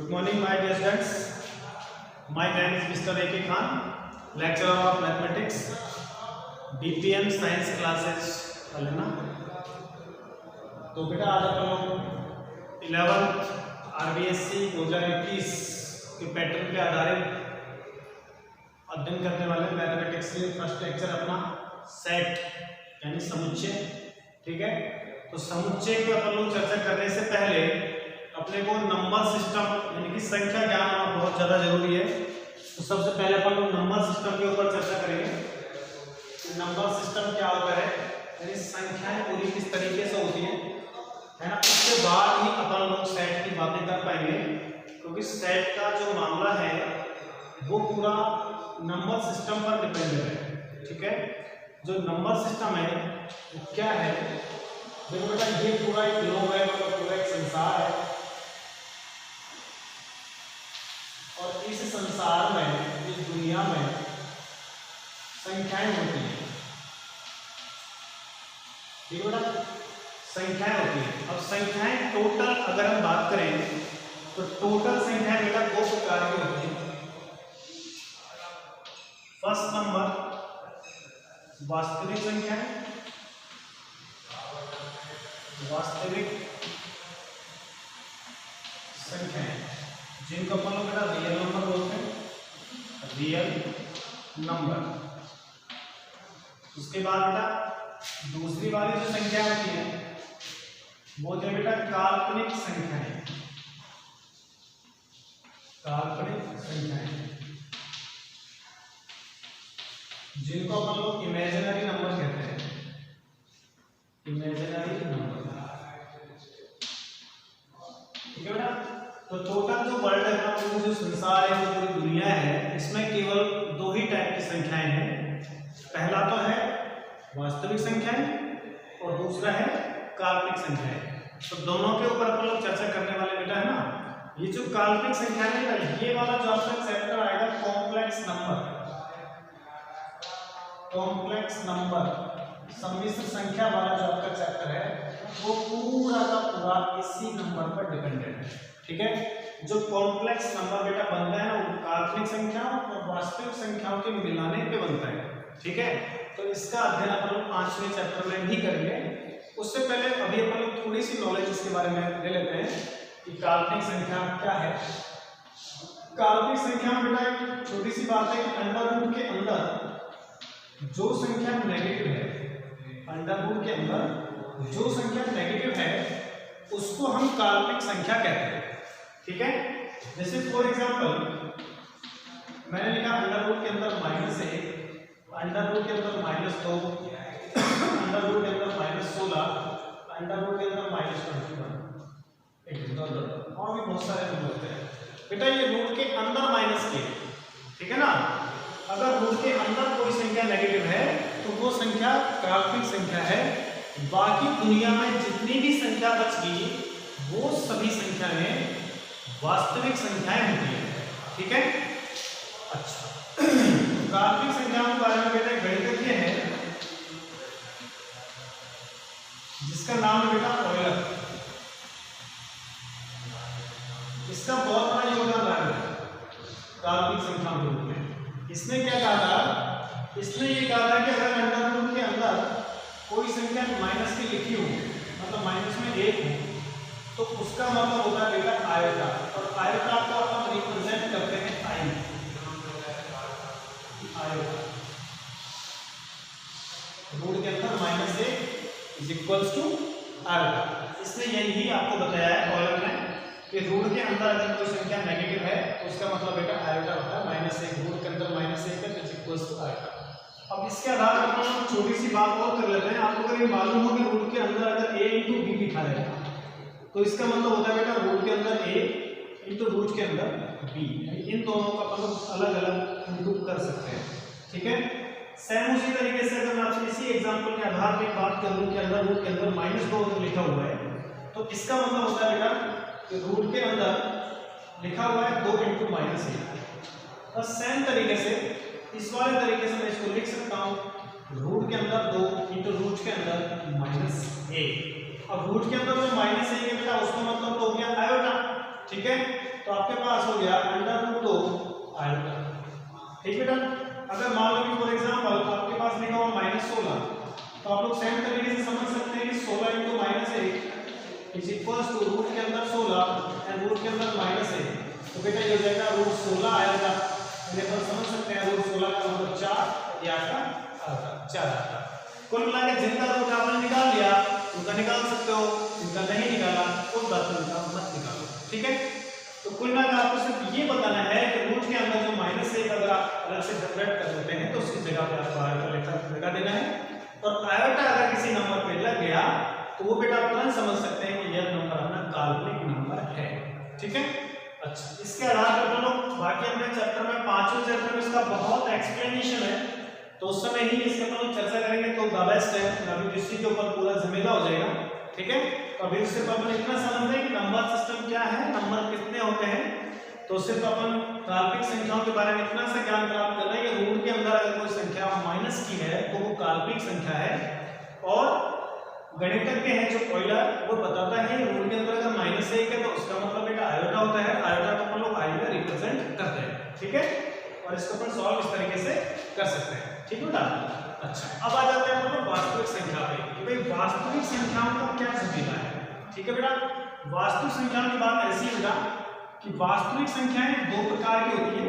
Good morning, my dear students. My name is Mr. A.K. Khan, lecturer of mathematics, BPM science classes लेना। तो बेटा आज अपन लोग 11th RBSC 2021 के pattern पे आधारित अध्ययन करने वाले मैथमेटिक्स के फर्स्ट लेक्चर अपना सेट यानी समुच्चय, ठीक है। तो समुच्चय को अपन लोग चर्चा करने से पहले अपने को नंबर सिस्टम यानी कि संख्या ज्ञान होना बहुत ज़्यादा जरूरी है। तो सबसे पहले अपन लोग नंबर सिस्टम के ऊपर चर्चा करेंगे कि नंबर सिस्टम क्या होता है, यानी संख्याएं पूरी किस तरीके से होती हैं, है ना। उसके बाद ही अपन लोग सेट की बातें कर पाएंगे, क्योंकि सेट का जो मामला है वो पूरा नंबर सिस्टम पर डिपेंडेंट है, ठीक है। जो नंबर सिस्टम है वो क्या है, देखो बेटा ये पूरा एक ग्लोब है, मतलब पूरा एक संसार है, और इस संसार में, इस दुनिया में संख्याएं होती हैं, ठीक है बेटा, संख्याएं होती हैं। अब संख्याएं टोटल अगर हम बात करें तो टोटल संख्याएं बेटा दो प्रकार की होती हैं। फर्स्ट नंबर वास्तविक संख्याएं, वास्तविक संख्याएं जिनको अपन लोग बेटा रियल नंबर बोलते हैं, रियल नंबर। उसके बाद बेटा दूसरी वाली जो संख्या होती है वो जो बेटा काल्पनिक संख्याएं, काल्पनिक संख्याएं जिनको अपन लोग इमेजिनरी नंबर कहते हैं, इमेजिनरी नंबर, ठीक है बेटा। तो टोटल जो वर्ल्ड है ना, जो संसार है, जो पूरी दुनिया है, इसमें केवल दो ही टाइप की संख्याएं हैं। पहला तो है वास्तविक संख्याएं और दूसरा है काल्पनिक संख्याएं। तो दोनों के ऊपर अपन लोग चर्चा करने वाले बेटा है ना। ये जो काल्पनिक संख्याएं है, ये वाला जो आपका चैप्टर आएगा कॉम्प्लेक्स नंबर, कॉम्प्लेक्स नंबर, सम्मिश्र संख्या वाला जो आपका चैप्टर है वो पूरा का पूरा इसी नंबर पर डिपेंडेंट है, ठीक है। जो कॉम्प्लेक्स नंबर बेटा बनता है ना वो काल्पनिक संख्याओं और वास्तविक संख्याओं के मिलाने पे बनता है, ठीक है। तो इसका अध्ययन अपन लोग 5वें चैप्टर में भी करेंगे। उससे पहले अभी अपन लोग थोड़ी सी नॉलेज इसके बारे में ले लेते हैं कि काल्पनिक संख्या क्या है। काल्पनिक संख्या में बेटा एक छोटी सी बात है कि अंडर रूट के अंदर जो संख्या नेगेटिव है, अंडर रूट के अंदर जो संख्या नेगेटिव है उसको हम काल्पनिक संख्या कहते हैं, ठीक है। जैसे फॉर एग्जांपल मैंने लिखा अंडर रूट के अंदर -1, अंडर रूट के अंदर -2, अंडर रूट के अंदर -16, अंडर रूट के अंदर -21, और भी बहुत सारे नंबर होते हैं बेटा। ये रूट के अंदर माइनस के, ठीक है ना। अगर रूट के अंदर कोई संख्या नेगेटिव है तो वो संख्या काल्पनिक संख्या है। बाकी दुनिया में जितनी भी संख्या बच गई वो सभी संख्याएं वास्तविक संख्याएं होती हैं, ठीक है। अच्छा, काल्पनिक संख्याओं के बारे में बेटा गणितज्ञ है जिसका नाम है बेटा ऑयलर। इसका बहुत बड़ा योगदान रहा है काल्पनिक संख्याओं के रूप में। इसने क्या कहा था, इसने ये कहा था कि अगर अंडर रूट के अंदर कोई संख्या माइनस की लिखी हो, मतलब माइनस में 1 हो, तो उसका मतलब होता है बेटा आयता, और आयता को अपन रिप्रेजेंट करते हैं आई, आयता। रूट के अंदर -1 इज इक्वल्स टू आयता। इसने यही आपको बताया है ऑयलर ने कि रूट के अंदर अगर कोई संख्या नेगेटिव है तो उसका मतलब बेटा आयता होता है -1। रूट के अंदर -1 है तो इज इक्वल्स टू आयता। अब इसके आधार पर हम छोटी सी बात और कर लेते हैं। आपको अगर ये मालूम हो कि रूट के अंदर अगर a इंटू बी लिखा है तो इसका मतलब होता है बेटा रूट के अंदर a इंटू रूट के अंदर b, इन दोनों का अपन अलग अलग इंटू कर सकते हैं, ठीक है। सेम उसी तरीके से अगर मैं आपसे इसी एग्जांपल के आधार पर बात कर लूं कि अंदर रूट के अंदर -2 लिखा हुआ है तो इसका मतलब होता है बेटा कि रूट के अंदर लिखा हुआ है 2 इंटू -1। और सेम तरीके से इस वाले तरीके से मैं इसको लिख सकता हूँ रूट के अंदर 2 इंटू रूट के अंदर -1। अब रूट के अंदर जो -1 है बेटा उसका मतलब तो हो गया आयोटा, ठीक है। तो तो आपके पास हो गया √2 आयोटा। ठीक है बेटा, अगर मान लो कि फॉर एग्जांपल आपके पास लिखा हुआ -16, तो आप लोग सेम तरीके से समझ सकते हैं कि 16 × -1 इज इक्वल्स टू रूट के अंदर 16 एंड रूट के अंदर -1, तो बेटा ये हो जाएगा √16 आएगा। ये अपन समझ सकते हैं √16 का मतलब 4 या का 4 आता। कुल मिला के जिनका रूट आपने निकाल लिया उनका निकाल सकते हो, इनका नहीं निकाला उस बात में उनका मत निकालो। ठीक है, तो कुल मिला के आपको सिर्फ ये बताना है कि रूट के अंदर जो -1 अगर आप अलग से जनरेट कर देते हैं तो उसकी जगह पे आपको आयोटा लगा देना है, और आयोटा अगर किसी नंबर पे लग गया तो वो बेटा आप तुरंत समझ सकते हैं कि यह नंबर अपना काल्पनिक नंबर है। ठीक है, अच्छा, इसके अलावा अपन लोग बाकी अपने चैप्टर में 5वें चैप्टर में इसका बहुत एक्सप्लेनेशन है, तो उस समय ही इसके अपन लोग चर्चा करेंगे तो द बेस्ट है, अभी इसी के ऊपर पूरा झमेला हो जाएगा। ठीक है, तो अभी सिर्फ अपन इतना समझ लें कि नंबर सिस्टम क्या है, नंबर कितने होते हैं, तो सिर्फ अपन काल्पनिक संख्याओं के बारे में इतना सा ज्ञान प्राप्त कर रहे हैं कि रूट के अंदर अगर कोई संख्या माइनस की है तो वो काल्पनिक संख्या है, और गणितज्ञ है जो ऑयलर वो बताता है रूट के अंदर अगर -1 है तो उसका मतलब बेटा आयोटा होता है, आयोटा को अपन लोग आई में रिप्रेजेंट करते हैं। ठीक है, और इसको अपन सॉल्व इस तरीके से कर सकते हैं। ठीक बेटा, अच्छा, अब आ जाते हैं अपन लोग वास्तविक संख्या पे कि भाई वास्तविक संख्याओं का क्या झमेला है। ठीक है बेटा, वास्तविक संख्याओं की बात ऐसी है बेटा कि वास्तविक संख्याएं 2 प्रकार की होती है।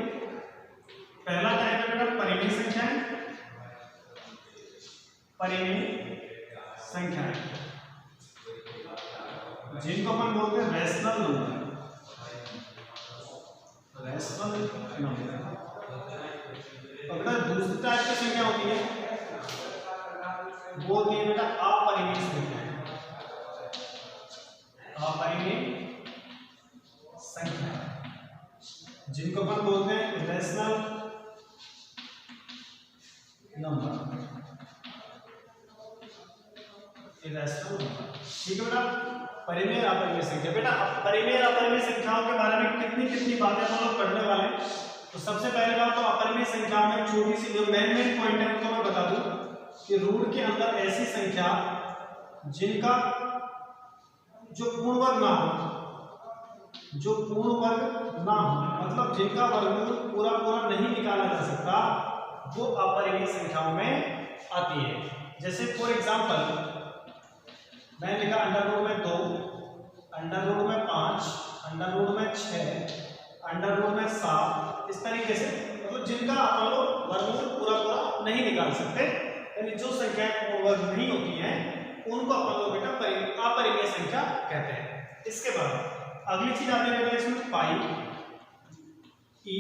पहला टाइप है बेटा परिमेय संख्याएं, परिमेय संख्याएं जिनको अपन बोलते हैं रैशनल नंबर, रैशनल नंबर। और बेटा दूसरी टाइप की संख्या होती है वो होती है बेटा अपरिमेय संख्याएं, अपरिमेय संख्या जिनको अपन बोलते हैं रैशनल नंबर, इरेशनल नंबर। ठीक है बेटा, परिमेय अपरिमेय संख्या। बेटा परिमेय अपरिमेय संख्याओं के बारे में कितनी कितनी बातें हम लोग पढ़ने वाले हैं। तो सबसे पहले बात तो अपरिमेय संख्या में छोटी सी जो मेन पॉइंट है उनको मैं बता दूं कि रूट के अंदर ऐसी संख्या जिनका जो पूर्ण वर्ग ना हो, जो पूर्ण वर्ग ना हो मतलब जिनका वर्गमूल पूरा पूरा नहीं निकाला जा सकता, वो अपरिमेय संख्याओं में आती है। जैसे फॉर एग्जांपल मैंने लिखा √2 में 2, √2 में 5, √2 में 6, √2 में 7, इस तरीके से मतलब जिनका अपन लोग वर्गमूल पूरा पूरा नहीं निकाल सकते, यानी जो संख्याएं पूर्ण वर्ग नहीं होती हैं उनको अपन लोग बेटा अपरिमेय संख्या कहते हैं। इसके बाद अगली चीज आती है इसमें पाई, ई।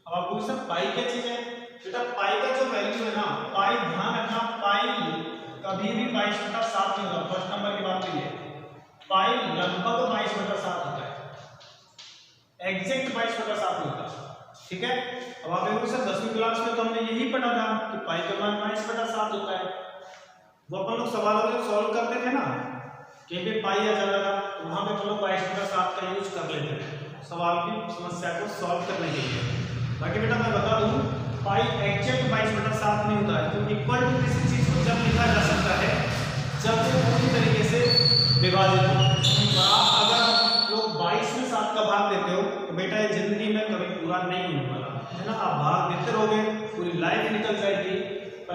अब आप पूछ सकते पाई क्या चीज है बेटा, पाई का जो वैल्यू है ना, पाई ध्यान रखना, पाई कभी भी 22/7 नहीं होगा। फर्स्ट नंबर की बात है, पाई लगभग 22/7 होता है, एग्जैक्ट 22/7 होता है। ठीक है, अब आप देखो सर 10वीं क्लास में तो हमने यही पढ़ा था कि पाई का मान 22/7 होता है। वो अपन लोग सवालों को सॉल्व करते थे ना, कि पाई आ जाता था, वहां पे हम लोग 22/7 का यूज कर लेते थे सवाल की समस्या को सॉल्व करने के लिए। बाकी बेटा मैं बता दूं पाई एग्जैक्ट 22/7 नहीं होता है, तो इक्वल टू किसी चीज को जब लिखा जा सकता है जब वो पूरी तरीके से विभाजित हो। आप अगर लोग 22 में 7 का भाग देते हो तो बेटा ये जिंदगी में कभी पूरा नहीं होने वाला है ना। आप भाग देते रहोगे, पूरी लाइफ निकल जाएगी,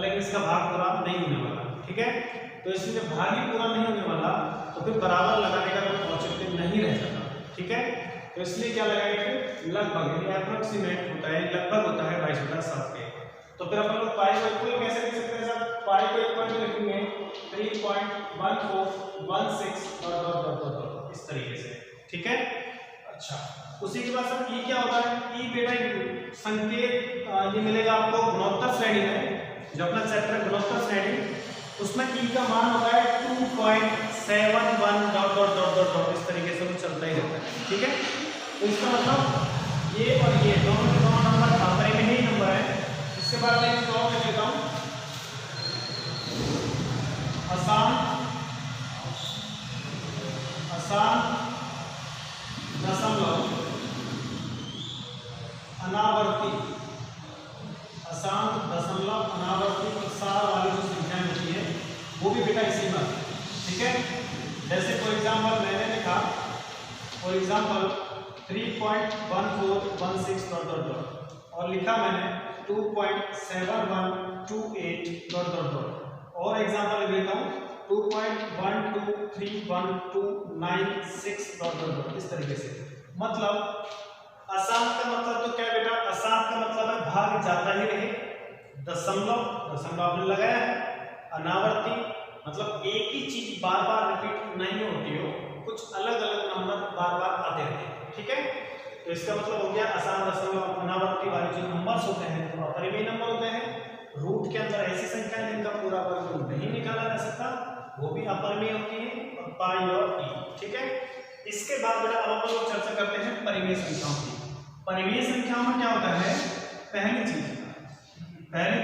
लेकिन इसका भाग पूरा नहीं होने वाला। ठीक है, तो इसलिए भाग ही पूरा नहीं होने वाला तो फिर बराबर लगाने का कोई औचित्य नहीं रह जाता। ठीक है, तो इसलिए क्या लगाएंगे, लगभग अप्रोक्सीमेट होता है, लगभग होता है 22/7 के। तो फिर अपन लोग पाई को इक्वल कैसे लिख सकते हैं सर, पाई को इक्वल लिखेंगे 3.1416 और इस तरीके से। ठीक है, अच्छा उसी के बाद सर ई क्या होता है, ई बेटा संकेत ये मिलेगा आपको गुणोत्तर श्रेणी में, जो अपना चैप्टर गुणोत्तर श्रेणी, उसमें ई का मान होता है 2.71 ... इस तरीके से वो चलता ही रहता है। ठीक है, तो इसका मतलब ये और ये दोनों के दोनों नंबर अपरिमेय ही नंबर है। इसके बाद मैं इसको और लिख लेता हूं, आसान दशमलव अनावर्ती, आसान दशमलव अनावर्ती प्रसार वाली जो संख्या होती है वो भी बेटा इसी में। ठीक है, जैसे फॉर एग्जांपल मैंने लिखा, for example 3.1416 dot dot dot, और लिखा मैंने 2.7128 डॉट डॉट डॉट। और एग्जांपल देता हूँ 2.123129 डॉट डॉट डॉट, इस तरीके से। मतलब अशांत का मतलब तो क्या बेटा, अशांत का मतलब है भाग जाता ही रहे, दशमलव आपने लगाया है, अनावर्ती मतलब एक ही चीज बार बार रिपीट नहीं होती हो, कुछ अलग अलग नंबर बार बार आते रहते हैं, ठीक है। तो इसका मतलब हो गया अशांत, दशमलव, अनावर्ती वाले जो नंबर्स होते हैं वो अपरिमेय नंबर होते हैं। रूट के अंदर ऐसी संख्या जिनका पूरा वर्ग नहीं निकाला जा सकता वो भी अपरिमेय होती है, पाई और ई, ठीक है। इसके बाद बेटा अब हम लोग चर्चा करते हैं परिमेय संख्याओं की। परिमेय संख्याओं में क्या होता है, पहली चीज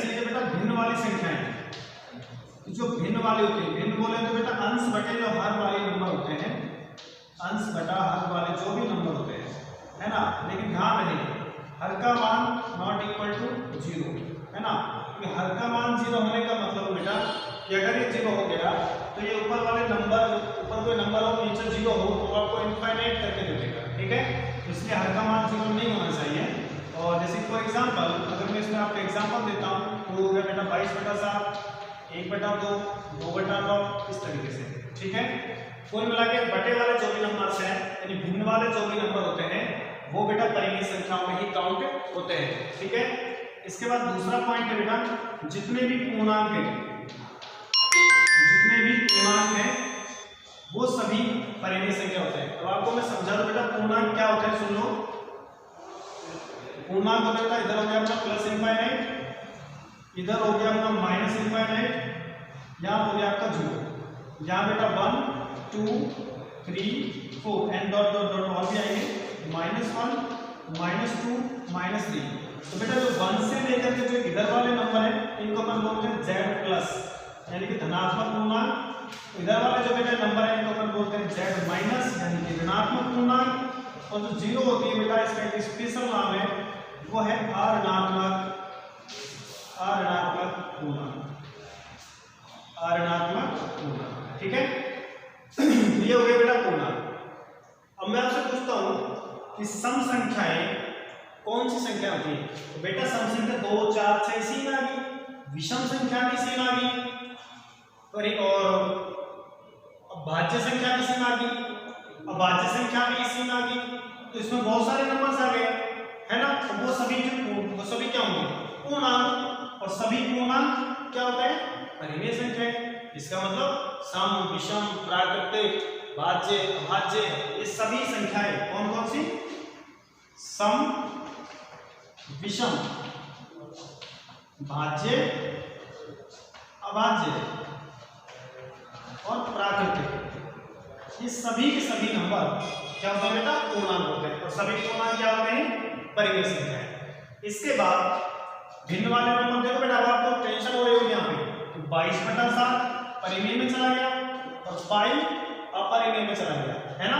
है बेटा भिन्न वाली संख्याएं। जो भिन्न वाली होती है, भिन्न बोले तो बेटा अंश बटे जो हर वाले नंबर होते हैं, अंश बटा हर वाले जो भी नंबर होते हैं, है ना। लेकिन ध्यान रहे हर का मान नॉट इक्वल टू 0, है ना। हर का मान 0 होने का मतलब बेटा कि अगर ये 0 हो गया तो ये ऊपर वाले नंबर, ऊपर कोई नंबर हो नीचे 0 हो तो आपको इनफाइनाइट करके दे देगा, ठीक है। इसलिए हर का मान 0 नहीं होना चाहिए। और जैसे फॉर एग्जांपल अगर मैं इसमें आपको एग्जांपल देता हूँ तो हो गया बेटा 22/7, 1/2, 2/9, इस तरीके से, ठीक है। कुल मिला के बटे वाले जो भी नंबर्स हैं यानी भिन्न वाले जो भी नंबर होते हैं वो बेटा परिमेय संख्याओं में ही काउंट होते हैं, ठीक है। इसके बाद दूसरा पॉइंट है बेटा जितने भी पूर्णांक हैं वो सभी परिमेय संख्या होते हैं। अब आपको मैं समझा दूं बेटा पूर्णांक क्या होता है, सुन लो। पूर्णांक होता है इधर हो गया अपना प्लस इनफाइनाइट, इधर हो गया अपना माइनस इनफाइनाइट, यहाँ हो गया आपका 0, यहाँ बेटा 1 2 3 4 एंड डॉट डॉट डॉट और भी आएंगे, -1 -2 -3। तो बेटा जो 1 से लेकर के जो इधर वाले नंबर है इनको अपन बोलते हैं Z प्लस यानी कि धनात्मक पूर्णांक। इधर वाले जो बेटा नंबर है इनको अपन बोलते हैं Z माइनस यानी कि ऋणात्मक पूर्णांक। और जो 0 होती है बेटा इसका एक स्पेशल नाम है, वो है अऋणात्मक पूर्णांक, ठीक है। ये हो गया बेटा पूर्णांक। अब मैं आपसे पूछता हूं कि सम संख्याएं कौन सी संख्या होती है, तो बेटा सम संख्या 2 4 6 इसी में आ गई, विषम संख्या भी इसी में आ गई, और एक और भाज्य संख्या भी इसी में आ गई, अभाज्य संख्या भी इसी में आ गई। तो इसमें बहुत सारे नंबर्स आ गए, है ना। तो वो सभी क्या होंगे, पूर्णांक। और सभी पूर्णांक क्या होते हैं, परिमेय संख्या। इसका मतलब सम, विषम, प्राकृतिक, भाज्य, अभाज्य, ये सभी संख्याएं कौन कौन सी, सम, विषम, भाज्य, अभाज्य और प्राकृतिक, ये सभी के सभी नंबर क्या होते हैं बेटा, पूर्णांक होते हैं। और सभी पूर्णांक क्या होते हैं, परिमेय संख्याएं। इसके बाद भिन्न वाले नंबर देखो बेटा, अब आपको टेंशन हो रही होगी यहाँ पे, तो 22/7 परिमेय में चला गया और पाई अपरिमेय में चला गया, है ना।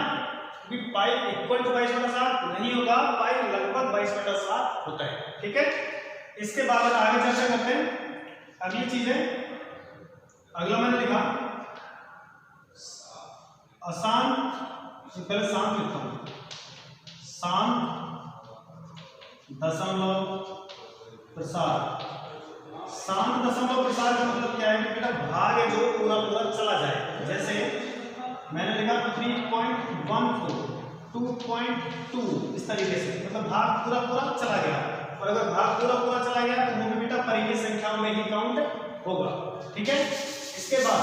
क्योंकि पाई इक्वल टू 22/7 नहीं होगा, पाई लगभग 22/7 होता है, ठीक है। इसके बाद आगे चर्चा करते हैं। अगली चीज है, अगला मैंने लिखा अशांत, पहले शांत लिखता हूं, शांत दशमलव प्रसार। शांत दशमलव प्रसार का मतलब क्या है कि बेटा भाग है जो पूरा चला जाए। जैसे मैंने लिखा 3.14 2.2 इस तरीके से, मतलब भाग पूरा चला गया। और अगर भाग पूरा चला गया तो वो भी बेटा परिमेय संख्याओं में ही काउंट होगा, ठीक है। इसके बाद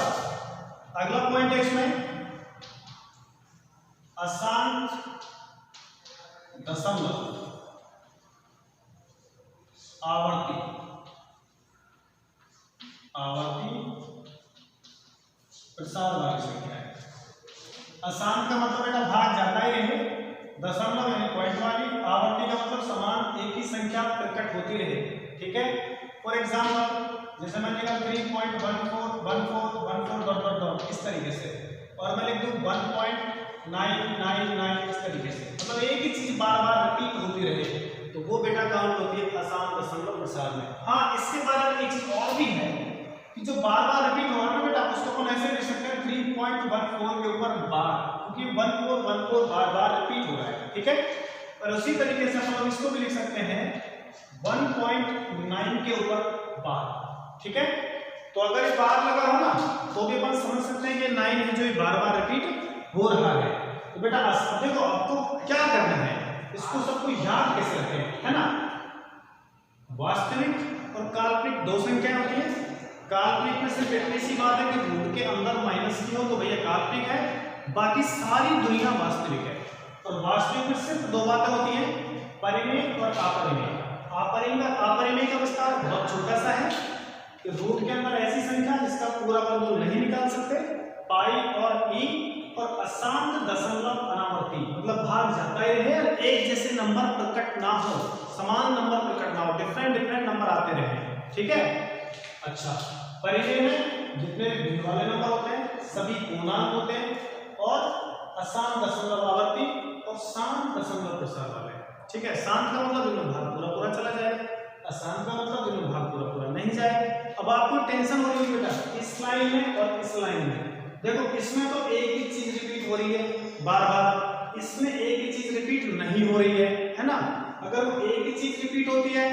अगला पॉइंट है इसमें अशांत दशमलव आवर्ती प्रसार वाली संख्या है। अशांत का मतलब बेटा भाग जाता ही रहे, दशमलव यानी पॉइंट वाली, आवर्ती का मतलब समान एक ही संख्या प्रकट होती रहे, ठीक है। फॉर एग्जांपल जैसे मैंने लिखा 3.1414 डॉट डॉट डॉट इस तरीके से, और मैं लिख दूं 1.999 इस तरीके से, मतलब एक ही चीज बार बार रिपीट होती रहे, तो वो बेटा काउंट होती है अशांत दशमलव प्रसार में। हाँ, इसके बारे में एक चीज और भी है कि जो बार बार रिपीट हो रहा है ना बेटा, उसको अपन ऐसे लिख सकते हैं 3.14 के ऊपर बार, क्योंकि 1414 बार बार रिपीट हो रहा है, ठीक है। और उसी तरीके से हम इसको भी लिख सकते हैं 1.9 के ऊपर बार, ठीक है। तो अगर ये बार लगा हो ना तो भी अपन समझ सकते हैं कि 9 है जो बार बार रिपीट हो रहा है। तो बेटा देखो आपको क्या करना है, इसको सबको याद कैसे रखें, है ना। वास्तविक और काल्पनिक दो संख्याएं होती है। काल्पनिक में सिर्फ इतनी सी बात है कि रूट के अंदर माइनस की हो तो भैया काल्पनिक है, बाकी सारी दुनिया वास्तविक है। और वास्तविक में सिर्फ दो बातें होती हैं, परिमेय और अपरिमेय। अपरिमेय का विस्तार बहुत छोटा सा है कि रूट के अंदर ऐसी संख्या जिसका पूरा वर्गमूल नहीं निकाल सकते, पाई और ई, और अशांत दशमलव अनावर्ती मतलब भाग जाता ही रहे, एक जैसे नंबर प्रकट ना हो, समान नंबर प्रकट ना हो, डिफरेंट नंबर आते रहे, ठीक है। अच्छा, परिमेय में जितने भिन्न वाले नंबर होते हैं सभी पूर्णांक होते हैं, और अशांत दशमलव आवर्ती और शांत दशमलव प्रसार वाले, ठीक है। शांत का मतलब दोनों भाग पूरा चला जाए, अशांत का मतलब दोनों भाग पूरा नहीं जाए। अब आपको टेंशन हो रही है बेटा इस लाइन में और इस लाइन में, देखो इसमें तो एक ही चीज रिपीट हो रही है बार बार, इसमें एक ही चीज रिपीट नहीं हो रही है ना। अगर वो एक ही चीज रिपीट होती है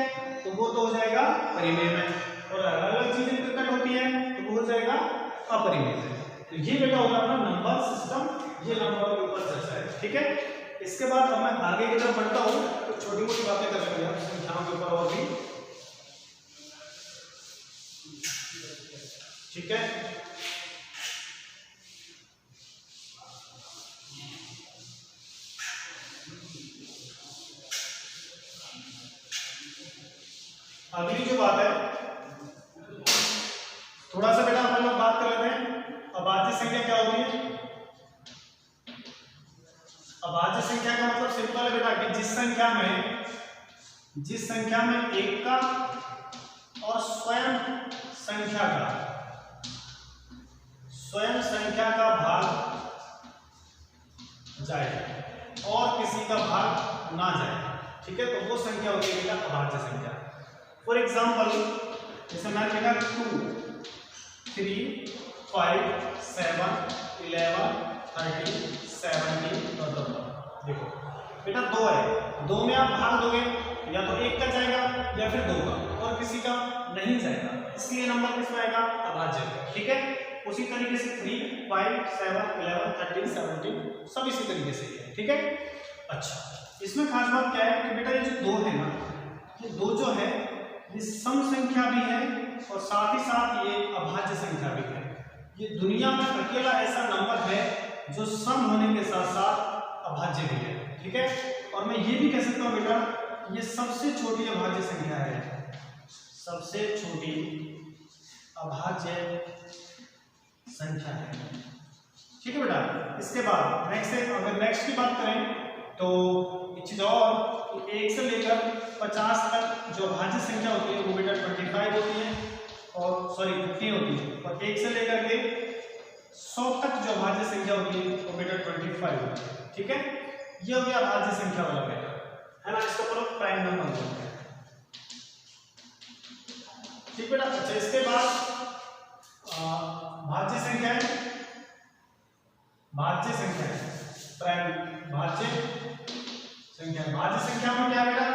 तो वो तो हो जाएगा परिमेय में, और अलग अलग चीजें प्रकट होती है तो वो हो जाएगा अपरिमेय में। तो ये बेटा होगा अपना नंबर सिस्टम, ये नंबर के ऊपर चर्चा है, ठीक है। इसके बाद अब मैं आगे की तरफ बढ़ता हूँ, तो छोटी मोटी बातें कर लेंगे आप संख्याओं के ऊपर और भी, ठीक है। अगली जो बात है थोड़ा सा बेटा अपन लोग बात कर लेते हैं अभाज्य संख्या क्या होती है। अभाज्य संख्या का मतलब सिंपल है बेटा कि जिस संख्या में एक का और स्वयं संख्या का भाग जाए और किसी का भाग ना जाए, ठीक है। तो वो संख्या होती है बेटा अभाज्य संख्या। फॉर एग्जाम्पल जैसे मैंने लिखा 2, 3, 5, 7, 11, 13, 17 और 12। देखो बेटा 2 है, 2 में आप भाग दोगे या तो एक का जाएगा या फिर 2 का, और किसी का नहीं जाएगा, इसलिए नंबर किसमें आएगा अभाज्य, ठीक है। उसी तरीके से 3, 5, 7, 11, 13, 17 सब इसी तरीके से है, ठीक है। अच्छा, इसमें खास बात क्या है कि बेटा ये जो 2 है ना, ये 2 जो है ये सम संख्या भी है और साथ ही साथ ये अभाज्य संख्या भी है। ये दुनिया में अकेला ऐसा नंबर है जो सम होने के साथ साथ अभाज्य भी है, ठीक है। और मैं ये भी कह सकता हूँ बेटा ये सबसे छोटी अभाज्य संख्या है, सबसे छोटी अभाज्य संख्या है, ठीक है बेटा। इसके बाद नेक्स्ट की बात करें तो एक चीज और, 1 से लेकर 50 तक जो अभाज्य संख्या होती है वो बेटा 25 होती है, और सॉरी 50 होती है, और 1 से लेकर के 100 तक जो अभाज्य संख्या होती है वो बेटा 25 होती है, ठीक है। ये हो गया अभाज्य संख्या वाला बेटा, है ना, इसको अपन लोग प्राइम नंबर बोलते हैं, ठीक बेटा। अच्छा, इसके बाद भाज्य संख्या है, भाज्य संख्या है, प्राइम भाज्य संख्या। भाज्य संख्या में क्या बेटा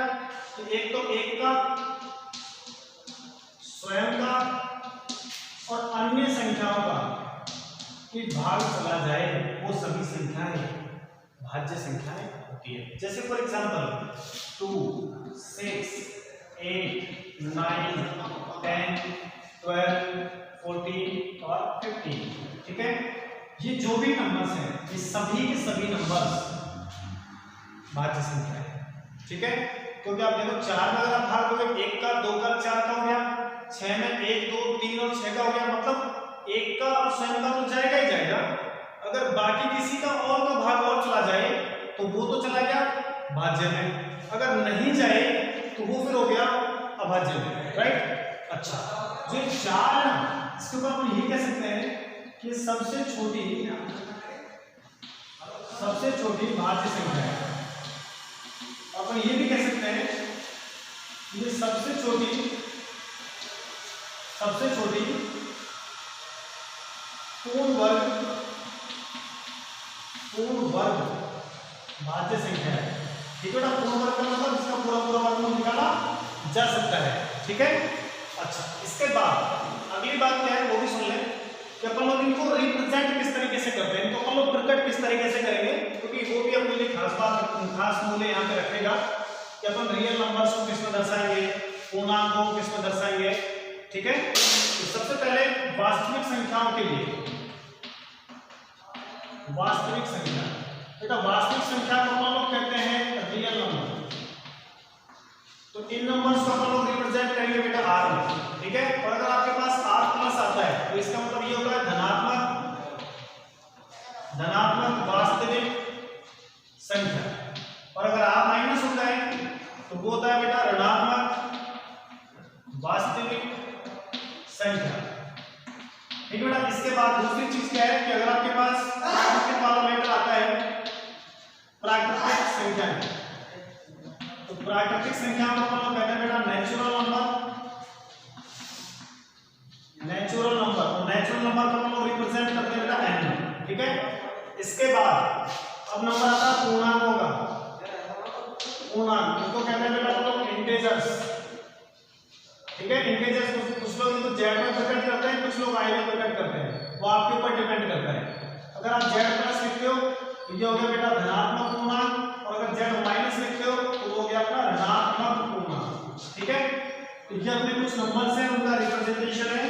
कि एक तो एक का, स्वयं का और अन्य संख्याओं का कि भाग चला जाए वो सभी संख्याएं भाज्य संख्याएं होती है। जैसे फॉर एग्जांपल 2, 6, 8, 9, 10, 12, 14 और 15, ठीक है। ये जो भी नंबर्स हैं ये सभी के सभी नंबर्स भाज्य संख्या है, ठीक है। क्योंकि आप देखो 4 में अगर आप भाग दोगे 1 का, 2 का, 4 का हो गया, 6 में 1, 2, 3 और 6 का हो गया, मतलब 1 का और स्वयं का तो जाएगा ही जाएगा। अगर बाकी किसी का और का भाग और चला जाए तो वो तो चला गया भाज्य में, अगर नहीं जाए तो वो फिर हो गया अभाज्य में, राइट। अच्छा, जो 4 है ना इसके ऊपर हम ये कह सकते हैं कि सबसे छोटी भाज्य संख्या है। अपन ये भी कह सकते हैं कि ये सबसे छोटी पूर्ण वर्ग भाज्य संख्या है, ठीक है बेटा, पूर्ण वर्ग का मतलब इसका पूरा पूरा वर्गमूल निकाला जा सकता है। ठीक है, अच्छा इसके बाद अगली बात क्या है वो भी सुन लें कि अपन लोग इनको रिप्रेजेंट किस तरीके से करते हैं, इनको अपन लोग प्रकट किस तरीके से करेंगे, क्योंकि वो भी अपने लिए खास बात, खास मूल्य यहाँ पे रखेगा कि अपन रियल नंबर्स को किस में दर्शाएंगे, पूर्णांकों को किस में दर्शाएंगे। ठीक है, तो सबसे पहले वास्तविक संख्याओं के लिए, वास्तविक संख्या बेटा, वास्तविक संख्या को अपन लोग कहते हैं रियल नंबर। तो इन नंबर्स को अपन लोग रिप्रेजेंट करेंगे बेटा आर में। ठीक है, और अगर आपके पास आर प्लस आता है तो इसका मतलब ये होता है धनात्मक वास्तविक संख्या, और अगर आर माइनस होता है तो वो होता है बेटा ऋणात्मक वास्तविक संख्या। ठीक है बेटा, इसके बाद दूसरी चीज क्या है कि अगर आपके पास प्राकृतिक वाला मैटर आता है प्राकृतिक संख्या, तो प्राकृतिक संख्या को हम लोग कहते हैं बेटा नेचुरल नंबर। नेचुरल नंबर, तो नेचुरल नंबर को हम लोग रिप्रेजेंट करते हैं बेटा n। ठीक है, इसके बाद अब नंबर आता है पूर्णांकों का। पूर्णांक इनको कहते हैं बेटा हम लोग इंटीजर्स। ठीक है, इंटीजर्स कुछ लोग इनको जेड में प्रकट करते हैं, कुछ लोग आई में प्रकट करते हैं, वो आपके ऊपर डिपेंड करता है। अगर आप जेड प्लस लिखते हो तो ये हो गया बेटा धनात्मक पूर्णांक, और अगर जेड माइनस लिखते हो तो वो हो गया आपका ऋणात्मक पूर्णांक। ठीक है, तो ये अपने कुछ नंबर्स हैं, उनका रिप्रेजेंटेशन है।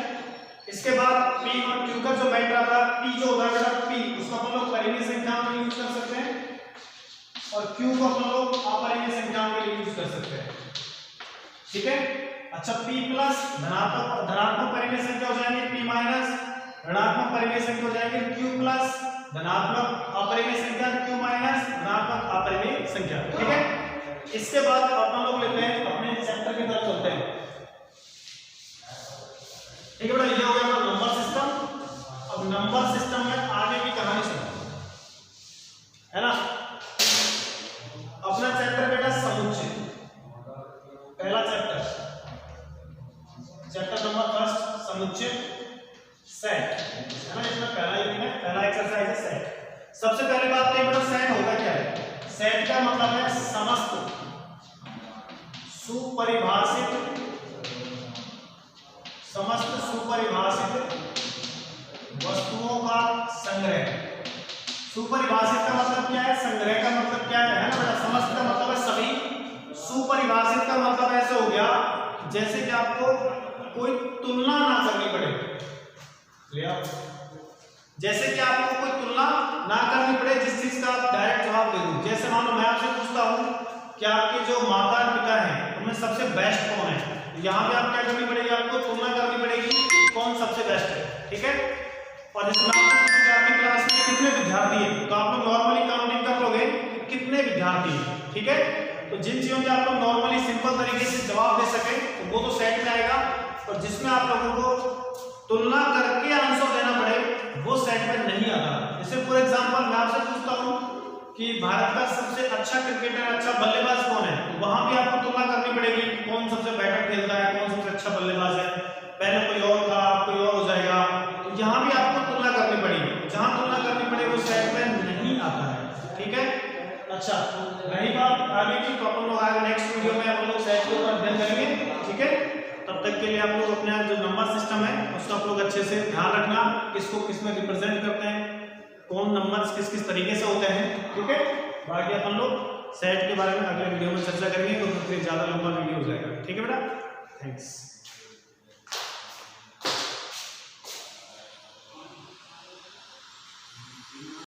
इसके बाद p और q का जो मैटर आता है, p जो होता है बेटा p, उसको हम लोग परिमेय संख्याओं में यूज कर सकते हैं, और q को हम लोग अपरिमेय संख्याओं के लिए यूज कर सकते हैं। ठीक है, अच्छा p प्लस धनात्मक परिमेय संख्या हो जाएंगे, p माइनस ऋणात्मक परिमेय संख्या हो जाएंगे, q प्लस धनात्मक अपरिमेय संख्या, q माइनस धनात्मक अपरिमेय संख्या। ठीक है, इसके बाद अपन लोग लेते हैं अपने चैप्टर की तरफ चलते हैं। ठीक है बेटा, ये हो गया नंबर सिस्टम। अब नंबर सिस्टम में आगे की कहानी सुनो, है ना। अपना चैप्टर बेटा समुच्चय, पहला चैप्टर, चैप्टर नंबर फर्स्ट समुच्चय सेट, है ना। इसमें पहला यूनिट है, पहला एक्सरसाइज है सेट। सबसे पहले बात तो बेटा सेट होगा क्या है। सेट का मतलब है समस्त सुपरिभाषित वस्तुओं का संग्रह। सुपरिभाषित का मतलब क्या है, संग्रह का मतलब क्या है ना बेटा। समस्त का मतलब है सभी, सुपरिभाषित का मतलब ऐसे हो गया जैसे कि आपको कोई तुलना ना करनी पड़े, जैसे कि आपको कोई तुलना ना करनी पड़े, जिस चीज का आप डायरेक्ट जवाब दे दूं। जैसे मान लो मैं आपसे पूछता हूं कि आपके जो माता पिता हैं उनमें सबसे बेस्ट कौन है, यहाँ पे आप क्या करनी पड़ेगी, आपको तुलना करनी पड़ेगी कौन सबसे बेस्ट है। ठीक है, और इसमें आपकी क्लास में कितने विद्यार्थी हैं, तो आप लोग नॉर्मली काउंटिंग कर लोगे कितने विद्यार्थी हैं। ठीक है, तो जिन चीजों के आप लोग नॉर्मली सिंपल तरीके से जवाब दे सके तो वो तो सेट में आएगा, और जिसमें आप लोगों को तुलना करके आंसर देना पड़े वो सेट में नहीं आता। जैसे फॉर एग्जांपल मैं आपसे पूछता हूं कि भारत का सबसे अच्छा क्रिकेटर, अच्छा बल्लेबाज कौन है, तो वहां भी आपको तुलना करनी पड़ेगी कौन सबसे बेटर खेलता है, कौन सबसे अच्छा बल्लेबाज है। पहले कोई और था, कोई और हो जाएगा, तो यहाँ भी आपको तुलना करनी पड़ेगी। जहां तुलना करनी पड़ेगी वो सेट में नहीं आता है। ठीक है, अच्छा रही बात आगे की, तो अपन लोग आगे नेक्स्ट वीडियो में अपन लोग सेट के ऊपर अध्ययन करेंगे। ठीक है, तब तक के लिए आप लोग अपना जो नंबर सिस्टम है उसका आप लोग अच्छे से ध्यान रखना, किसको किस में रिप्रेजेंट करते हैं, कौन नंबर्स किस किस तरीके से होते हैं। ठीक है, बाकी अपन लोग सेट के बारे में अगले वीडियो में चर्चा करेंगे, तो फिर ज्यादा लंबा वीडियो हो जाएगा। ठीक है बेटा, थैंक्स।